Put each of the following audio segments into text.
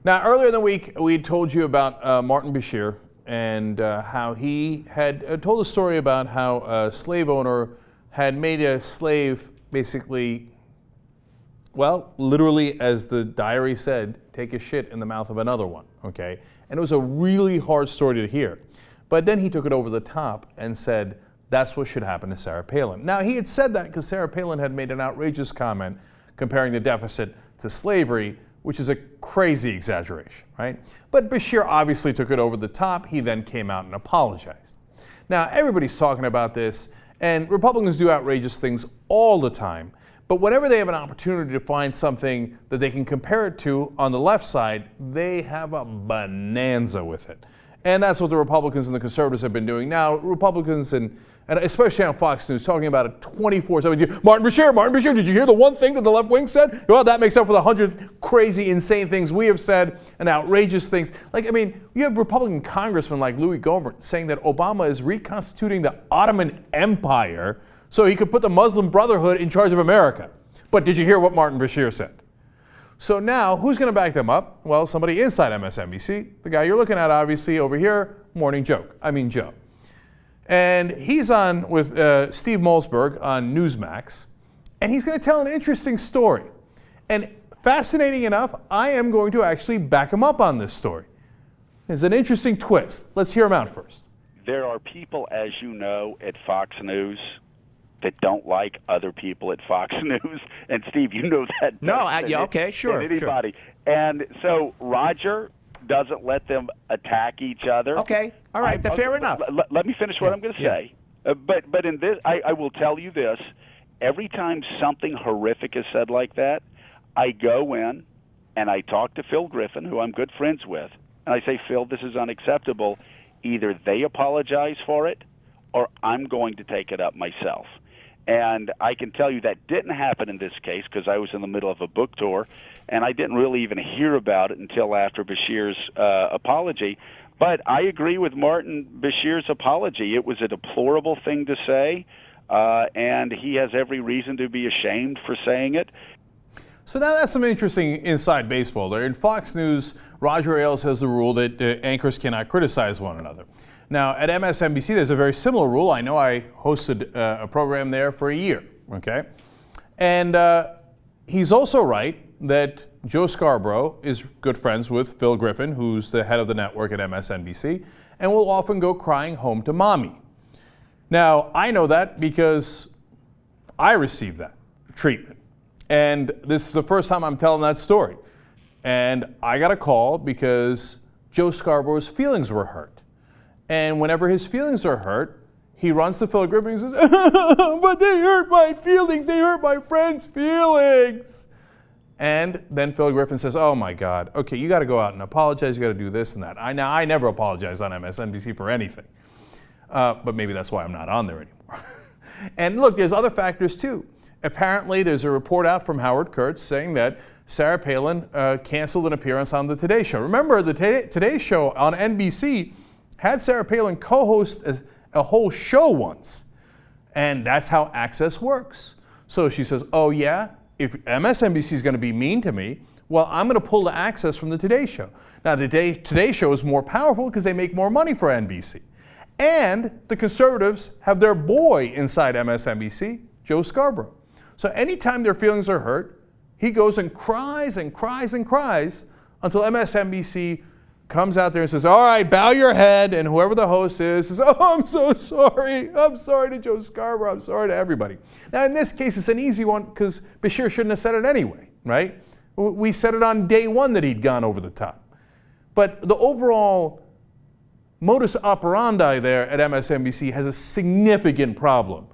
Now, earlier in the week, we told you about Martin Bashir and how he had told a story about how a slave owner had made a slave basically, well, literally, as the diary said, take a shit in the mouth of another one, okay? And it was a really hard story to hear. But then he took it over the top and said, that's what should happen to Sarah Palin. Now, he had said that because Sarah Palin had made an outrageous comment comparing the deficit to slavery, which is a crazy exaggeration, right? But Bashir obviously took it over the top. He then came out and apologized. Now, everybody's talking about this, and Republicans do outrageous things all the time. But whenever they have an opportunity to find something that they can compare it to on the left side, they have a bonanza with it. And that's what the Republicans and the conservatives have been doing now. Republicans and especially on Fox News, talking about it 24/7. Martin Bashir, did you hear the one thing that the left wing said? Well, that makes up for the 100 crazy, insane things we have said and outrageous things. Like, I mean, you have Republican congressmen like Louis Gohmert saying that Obama is reconstituting the Ottoman Empire so he could put the Muslim Brotherhood in charge of America. But did you hear what Martin Bashir said? So now, who's going to back them up? Well, somebody inside MSNBC. The guy you're looking at, obviously, over here, Joe. And he's on with Steve Malzberg on Newsmax, and he's going to tell an interesting story. And fascinating enough, I am going to actually back him up on this story. It's an interesting twist. Let's hear him out first. There are people, as you know, at Fox News that don't like other people at Fox News. And Steve, you know that. No, okay, sure. Than anybody. Sure. And so Roger doesn't let them attack each other. Okay, all right, fair enough. Let me finish what I'm going to say. But in this, I will tell you this. Every time something horrific is said like that, I go in and I talk to Phil Griffin, who I'm good friends with, and I say, Phil, this is unacceptable. Either they apologize for it or I'm going to take it up myself. And I can tell you that didn't happen in this case because I was in the middle of a book tour, and I didn't really even hear about it until after Bashir's apology. But I agree with Martin Bashir's apology. It was a deplorable thing to say, and he has every reason to be ashamed for saying it. So now that's some interesting inside baseball there. In Fox News, Roger Ailes has the rule that anchors cannot criticize one another. Now, at MSNBC, there's a very similar rule. I know I hosted a program there for a year, okay? And he's also right that Joe Scarborough is good friends with Phil Griffin, who's the head of the network at MSNBC, and will often go crying home to mommy. Now, I know that because I received that treatment. And this is the first time I'm telling that story. And I got a call because Joe Scarborough's feelings were hurt. And whenever his feelings are hurt, he runs to Phil Griffin and says, but they hurt my feelings, they hurt my friend's feelings. And then Phil Griffin says, oh my God, okay, you gotta go out and apologize, you gotta do this and that. I never apologize on MSNBC for anything. But maybe that's why I'm not on there anymore. And look, there's other factors too. Apparently there's a report out from Howard Kurtz saying that Sarah Palin canceled an appearance on the Today Show. Remember, the Today Show on NBC had Sarah Palin co-host a whole show once. And that's how access works. So she says, oh yeah, if MSNBC is going to be mean to me, well, I'm going to pull the access from the Today Show. Now, the Today Show is more powerful because they make more money for NBC. And the conservatives have their boy inside MSNBC, Joe Scarborough. So anytime their feelings are hurt, he goes and cries and cries and cries until MSNBC comes out there and says, all right, bow your head, and whoever the host is says, oh, I'm so sorry. I'm sorry to Joe Scarborough. I'm sorry to everybody. Now, in this case, it's an easy one because Bashir shouldn't have said it anyway, right? We said it on day one that he'd gone over the top. But the overall modus operandi there at MSNBC has a significant problem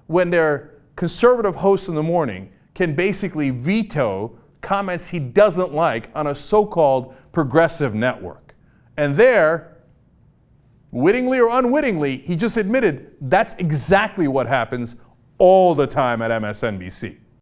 when their conservative host in the morning can basically veto comments he doesn't like on a so-called progressive network. And there, wittingly or unwittingly, he just admitted that's exactly what happens all the time at MSNBC.